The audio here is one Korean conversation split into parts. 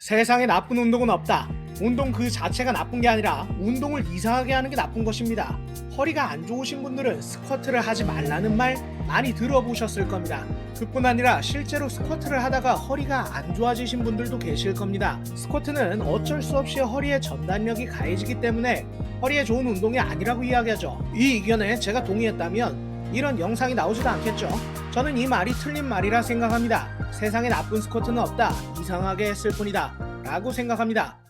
세상에 나쁜 운동은 없다. 운동 그 자체가 나쁜 게 아니라 운동을 이상하게 하는 게 나쁜 것입니다. 허리가 안 좋으신 분들은 스쿼트를 하지 말라는 말 많이 들어보셨을 겁니다. 그뿐 아니라 실제로 스쿼트를 하다가 허리가 안 좋아지신 분들도 계실 겁니다. 스쿼트는 어쩔 수 없이 허리에 전단력이 가해지기 때문에 허리에 좋은 운동이 아니라고 이야기하죠. 이 의견에 제가 동의했다면 이런 영상이 나오지도 않겠죠. 저는 이 말이 틀린 말이라 생각합니다. 세상에 나쁜 스쿼트는 없다. 이상하게 했을 뿐이다. 라고 생각합니다.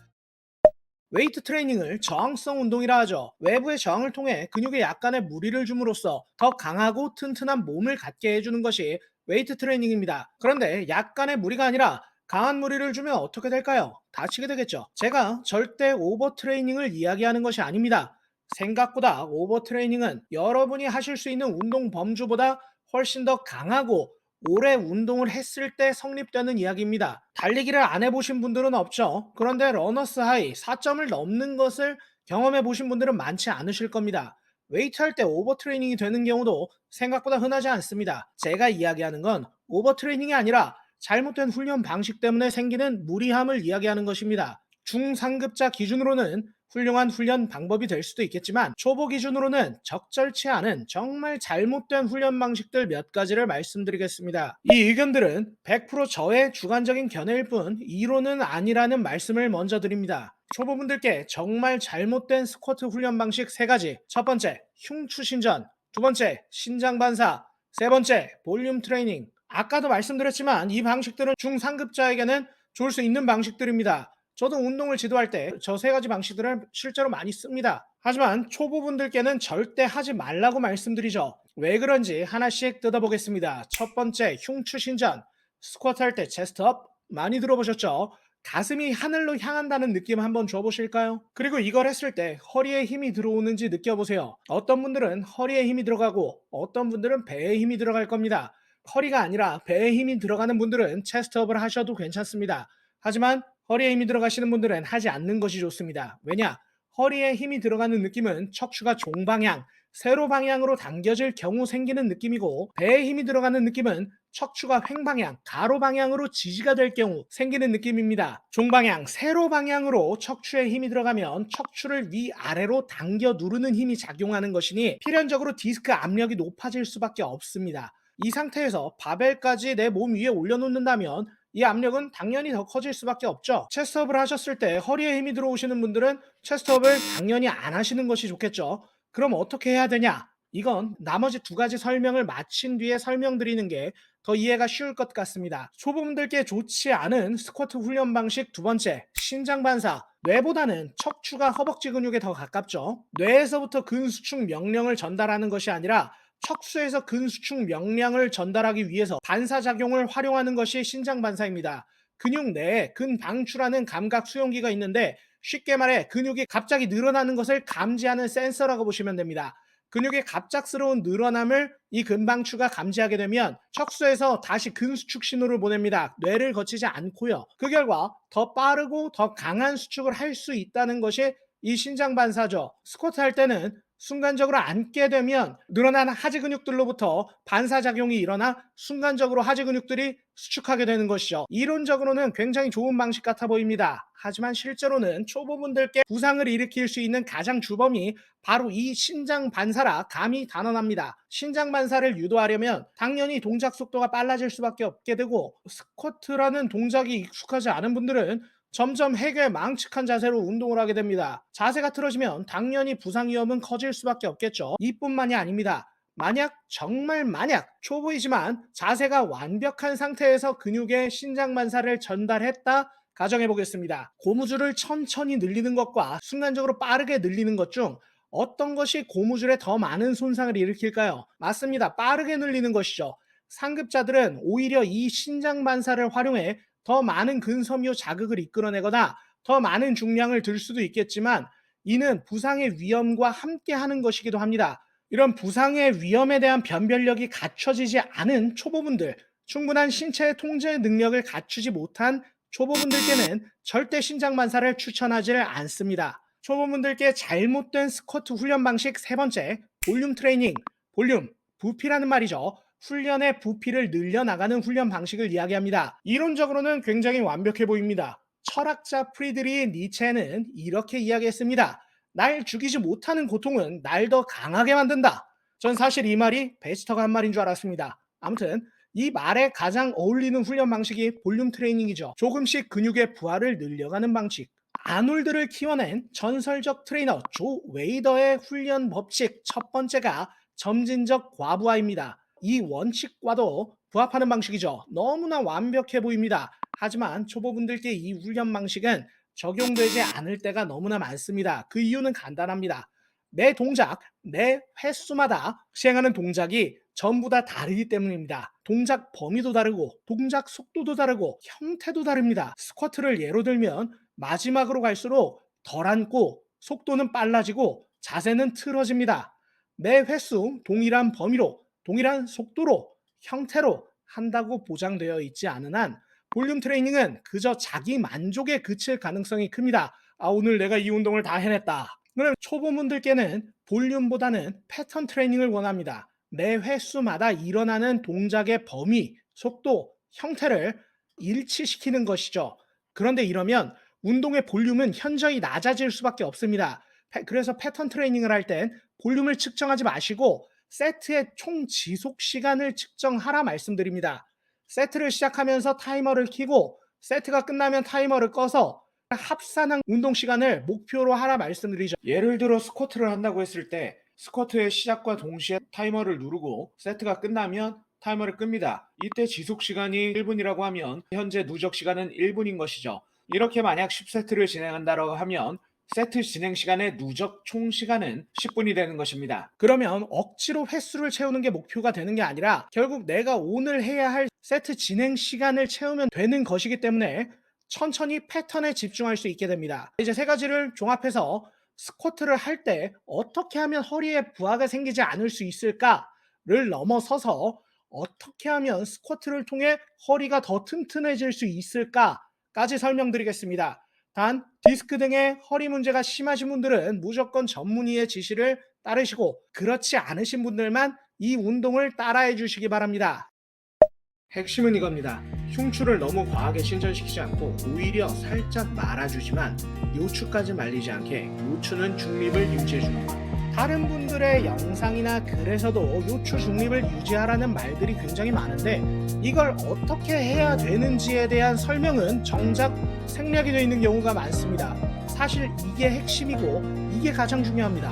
웨이트 트레이닝을 저항성 운동이라 하죠. 외부의 저항을 통해 근육에 약간의 무리를 줌으로써 더 강하고 튼튼한 몸을 갖게 해주는 것이 웨이트 트레이닝입니다. 그런데 약간의 무리가 아니라 강한 무리를 주면 어떻게 될까요? 다치게 되겠죠. 제가 절대 오버 트레이닝을 이야기하는 것이 아닙니다. 생각보다 오버 트레이닝은 여러분이 하실 수 있는 운동 범주보다 훨씬 더 강하고 오래 운동을 했을 때 성립되는 이야기입니다. 달리기를 안 해보신 분들은 없죠. 그런데 러너스 하이 4점을 넘는 것을 경험해 보신 분들은 많지 않으실 겁니다. 웨이트 할 때 오버 트레이닝이 되는 경우도 생각보다 흔하지 않습니다. 제가 이야기하는 건 오버 트레이닝이 아니라 잘못된 훈련 방식 때문에 생기는 무리함을 이야기하는 것입니다. 중상급자 기준으로는 훌륭한 훈련 방법이 될 수도 있겠지만 초보 기준으로는 적절치 않은 정말 잘못된 훈련 방식들 몇 가지를 말씀드리겠습니다. 이 의견들은 100% 저의 주관적인 견해일 뿐 이론은 아니라는 말씀을 먼저 드립니다. 초보분들께 정말 잘못된 스쿼트 훈련 방식 3가지. 첫 번째, 흉추신전. 두 번째, 신장 반사. 세 번째, 볼륨 트레이닝. 아까도 말씀드렸지만 이 방식들은 중상급자에게는 좋을 수 있는 방식들입니다. 저도 운동을 지도할 때 저 3가지 방식들을 실제로 많이 씁니다. 하지만 초보분들께는 절대 하지 말라고 말씀드리죠. 왜 그런지 하나씩 뜯어보겠습니다. 첫 번째, 흉추신전. 스쿼트 할 때 체스트업 많이 들어보셨죠? 가슴이 하늘로 향한다는 느낌 한번 줘보실까요? 그리고 이걸 했을 때 허리에 힘이 들어오는지 느껴보세요. 어떤 분들은 허리에 힘이 들어가고 어떤 분들은 배에 힘이 들어갈 겁니다. 허리가 아니라 배에 힘이 들어가는 분들은 체스트업을 하셔도 괜찮습니다. 하지만 허리에 힘이 들어가시는 분들은 하지 않는 것이 좋습니다. 왜냐? 허리에 힘이 들어가는 느낌은 척추가 종방향, 세로 방향으로 당겨질 경우 생기는 느낌이고 배에 힘이 들어가는 느낌은 척추가 횡방향, 가로 방향으로 지지가 될 경우 생기는 느낌입니다. 종방향, 세로 방향으로 척추에 힘이 들어가면 척추를 위아래로 당겨 누르는 힘이 작용하는 것이니 필연적으로 디스크 압력이 높아질 수밖에 없습니다. 이 상태에서 바벨까지 내 몸 위에 올려놓는다면 이 압력은 당연히 더 커질 수밖에 없죠. 체스트업을 하셨을 때 허리에 힘이 들어오시는 분들은 체스트업을 당연히 안 하시는 것이 좋겠죠. 그럼 어떻게 해야 되냐? 이건 나머지 2가지 설명을 마친 뒤에 설명드리는 게 더 이해가 쉬울 것 같습니다. 초보분들께 좋지 않은 스쿼트 훈련 방식 2번째, 신장 반사. 뇌보다는 척추가 허벅지 근육에 더 가깝죠. 뇌에서부터 근수축 명령을 전달하는 것이 아니라 척수에서 근수축 명령을 전달하기 위해서 반사작용을 활용하는 것이 신장 반사입니다. 근육 내에 근방추라는 감각 수용기가 있는데 쉽게 말해 근육이 갑자기 늘어나는 것을 감지하는 센서라고 보시면 됩니다. 근육의 갑작스러운 늘어남을 이 근방추가 감지하게 되면 척수에서 다시 근수축 신호를 보냅니다. 뇌를 거치지 않고요. 그 결과 더 빠르고 더 강한 수축을 할 수 있다는 것이 이 신장 반사죠. 스쿼트 할 때는 순간적으로 앉게 되면 늘어난 하지 근육들로부터 반사작용이 일어나 순간적으로 하지 근육들이 수축하게 되는 것이죠. 이론적으로는 굉장히 좋은 방식 같아 보입니다. 하지만 실제로는 초보분들께 부상을 일으킬 수 있는 가장 주범이 바로 이 신장 반사라 감이 단언합니다. 신장 반사를 유도하려면 당연히 동작 속도가 빨라질 수밖에 없게 되고 스쿼트라는 동작이 익숙하지 않은 분들은 점점 해괴 망측한 자세로 운동을 하게 됩니다. 자세가 틀어지면 당연히 부상 위험은 커질 수밖에 없겠죠. 이뿐만이 아닙니다. 정말 만약 초보이지만 자세가 완벽한 상태에서 근육에 신장 반사를 전달했다 가정해 보겠습니다. 고무줄을 천천히 늘리는 것과 순간적으로 빠르게 늘리는 것 중 어떤 것이 고무줄에 더 많은 손상을 일으킬까요? 맞습니다. 빠르게 늘리는 것이죠. 상급자들은 오히려 이 신장 반사를 활용해 더 많은 근섬유 자극을 이끌어내거나 더 많은 중량을 들 수도 있겠지만 이는 부상의 위험과 함께 하는 것이기도 합니다. 이런 부상의 위험에 대한 변별력이 갖춰지지 않은 초보분들, 충분한 신체 통제 능력을 갖추지 못한 초보분들께는 절대 신장 반사를 추천하지를 않습니다. 초보분들께 잘못된 스쿼트 훈련 방식 3번째, 볼륨 트레이닝. 볼륨, 부피라는 말이죠. 훈련의 부피를 늘려나가는 훈련 방식을 이야기합니다. 이론적으로는 굉장히 완벽해 보입니다. 철학자 프리드리히 니체는 이렇게 이야기했습니다. 날 죽이지 못하는 고통은 날 더 강하게 만든다. 전 사실 이 말이 베스터가 한 말인 줄 알았습니다. 아무튼 이 말에 가장 어울리는 훈련 방식이 볼륨 트레이닝이죠. 조금씩 근육의 부하를 늘려가는 방식. 아놀드를 키워낸 전설적 트레이너 조 웨이더의 훈련 법칙 첫 번째가 점진적 과부하입니다. 이 원칙과도 부합하는 방식이죠. 너무나 완벽해 보입니다. 하지만 초보분들께 이 훈련 방식은 적용되지 않을 때가 너무나 많습니다. 그 이유는 간단합니다. 매 동작, 매 횟수마다 시행하는 동작이 전부 다 다르기 때문입니다. 동작 범위도 다르고 동작 속도도 다르고 형태도 다릅니다. 스쿼트를 예로 들면 마지막으로 갈수록 덜 앉고 속도는 빨라지고 자세는 틀어집니다. 매 횟수 동일한 범위로 동일한 속도로 형태로 한다고 보장되어 있지 않은 한 볼륨 트레이닝은 그저 자기 만족에 그칠 가능성이 큽니다. 오늘 내가 이 운동을 다 해냈다. 그럼 초보분들께는 볼륨보다는 패턴 트레이닝을 원합니다. 매 횟수마다 일어나는 동작의 범위, 속도, 형태를 일치시키는 것이죠. 그런데 이러면 운동의 볼륨은 현저히 낮아질 수밖에 없습니다. 그래서 패턴 트레이닝을 할 땐 볼륨을 측정하지 마시고 세트의 총 지속 시간을 측정하라 말씀드립니다. 세트를 시작하면서 타이머를 켜고 세트가 끝나면 타이머를 꺼서 합산한 운동 시간을 목표로 하라 말씀드리죠. 예를 들어 스쿼트를 한다고 했을 때 스쿼트의 시작과 동시에 타이머를 누르고 세트가 끝나면 타이머를 끕니다. 이때 지속 시간이 1분이라고 하면 현재 누적 시간은 1분인 것이죠. 이렇게 만약 10세트를 진행한다고 하면 세트 진행 시간의 누적 총 시간은 10분이 되는 것입니다. 그러면 억지로 횟수를 채우는 게 목표가 되는 게 아니라 결국 내가 오늘 해야 할 세트 진행 시간을 채우면 되는 것이기 때문에 천천히 패턴에 집중할 수 있게 됩니다. 이제 세 가지를 종합해서 스쿼트를 할 때 어떻게 하면 허리에 부하가 생기지 않을 수 있을까를 넘어서서 어떻게 하면 스쿼트를 통해 허리가 더 튼튼해질 수 있을까까지 설명드리겠습니다. 단 디스크 등의 허리 문제가 심하신 분들은 무조건 전문의의 지시를 따르시고 그렇지 않으신 분들만 이 운동을 따라해 주시기 바랍니다. 핵심은 이겁니다. 흉추를 너무 과하게 신전시키지 않고 오히려 살짝 말아주지만 요추까지 말리지 않게 요추는 중립을 유지해주는 것. 다른 분들의 영상이나 글에서도 요추 중립을 유지하라는 말들이 굉장히 많은데 이걸 어떻게 해야 되는지에 대한 설명은 정작 생략이 되어 있는 경우가 많습니다. 사실 이게 핵심이고 이게 가장 중요합니다.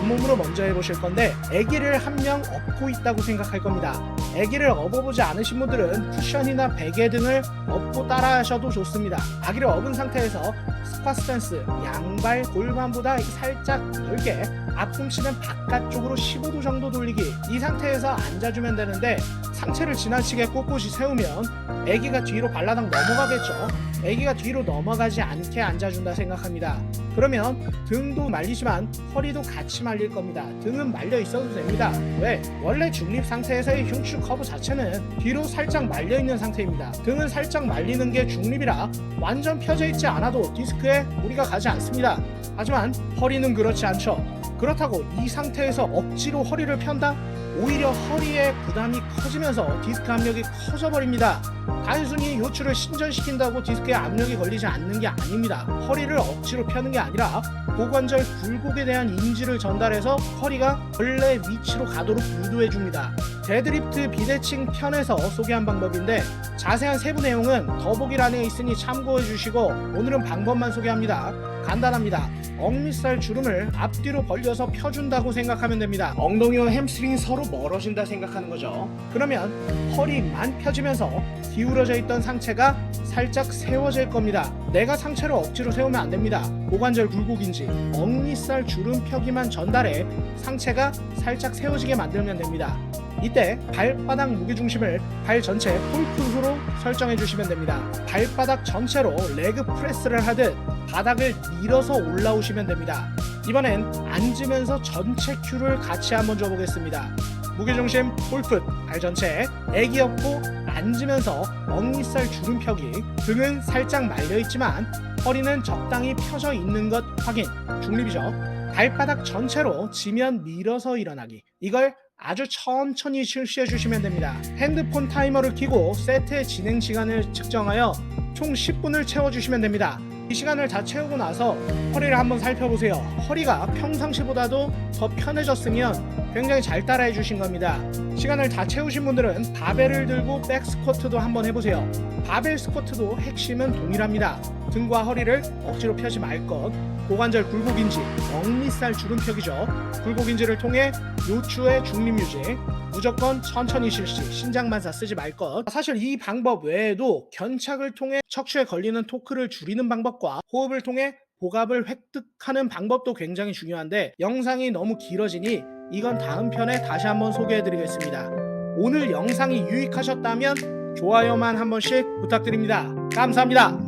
맨몸으로 먼저 해보실 건데 아기를 한 명 업고 있다고 생각할 겁니다. 아기를 업어보지 않으신 분들은 쿠션이나 베개 등을 업고 따라하셔도 좋습니다. 아기를 업은 상태에서 스쿼트 스탠스, 양발 골반보다 살짝 넓게 앞꿈치는 바깥쪽으로 15도 정도 돌리기. 이 상태에서 앉아주면 되는데 상체를 지나치게 꼿꼿이 세우면 아기가 뒤로 발라당 넘어가겠죠. 아기가 뒤로 넘어가지 않게 앉아준다 생각합니다. 그러면 등도 말리지만 허리도 같이 말릴 겁니다. 등은 말려 있어도 됩니다. 왜? 원래 중립 상태에서의 흉추 커브 자체는 뒤로 살짝 말려 있는 상태입니다. 등은 살짝 말리는 게 중립이라 완전 펴져 있지 않아도 디스크에 무리가 가지 않습니다. 하지만 허리는 그렇지 않죠. 그렇다고 이 상태에서 억지로 허리를 편다? 오히려 허리에 부담이 커지면서 디스크 압력이 커져버립니다. 단순히 요추를 신전시킨다고 디스크에 압력이 걸리지 않는 게 아닙니다. 허리를 억지로 펴는 게 아니라 고관절 굴곡에 대한 인지를 전달해서 허리가 원래 위치로 가도록 유도해줍니다. 데드리프트 비대칭 편에서 소개한 방법인데 자세한 세부 내용은 더보기란에 있으니 참고해주시고 오늘은 방법만 소개합니다. 간단합니다. 억밑살 주름을 앞뒤로 벌려서 펴준다고 생각하면 됩니다. 엉덩이와 햄스트링이 서로 멀어진다 생각하는 거죠. 그러면 허리만 펴지면서 기울어져 있던 상체가 살짝 세워질 겁니다. 내가 상체를 억지로 세우면 안 됩니다. 고관절 굴곡인지 억밑살 주름 펴기만 전달해 상체가 살짝 세워지게 만들면 됩니다. 이때 발바닥 무게중심을 발 전체 폴풋으로 설정해 주시면 됩니다. 발바닥 전체로 레그 프레스를 하듯 바닥을 밀어서 올라오시면 됩니다. 이번엔 앉으면서 전체 큐를 같이 한번 줘보겠습니다. 무게중심 폴풋, 발 전체 애기 업고 앉으면서 억밑살 주름 펴기. 등은 살짝 말려있지만 허리는 적당히 펴져 있는 것 확인. 중립이죠. 발바닥 전체로 지면 밀어서 일어나기. 이걸 아주 천천히 실시해 주시면 됩니다. 핸드폰 타이머를 켜고 세트의 진행 시간을 측정하여 총 10분을 채워주시면 됩니다. 이 시간을 다 채우고 나서 허리를 한번 살펴보세요. 허리가 평상시보다도 더 편해졌으면 굉장히 잘 따라해 주신 겁니다. 시간을 다 채우신 분들은 바벨을 들고 백 스쿼트도 한번 해보세요. 바벨 스쿼트도 핵심은 동일합니다. 등과 허리를 억지로 펴지 말 것, 고관절 굴곡인지, 억밑살 주름펴기죠. 굴곡인지를 통해 요추의 중립 유지, 무조건 천천히 실시, 신장만사 쓰지 말 것. 사실 이 방법 외에도 견착을 통해 척추에 걸리는 토크를 줄이는 방법과 호흡을 통해 복압을 획득하는 방법도 굉장히 중요한데 영상이 너무 길어지니 이건 다음 편에 다시 한번 소개해 드리겠습니다. 오늘 영상이 유익하셨다면 좋아요만 한 번씩 부탁드립니다. 감사합니다.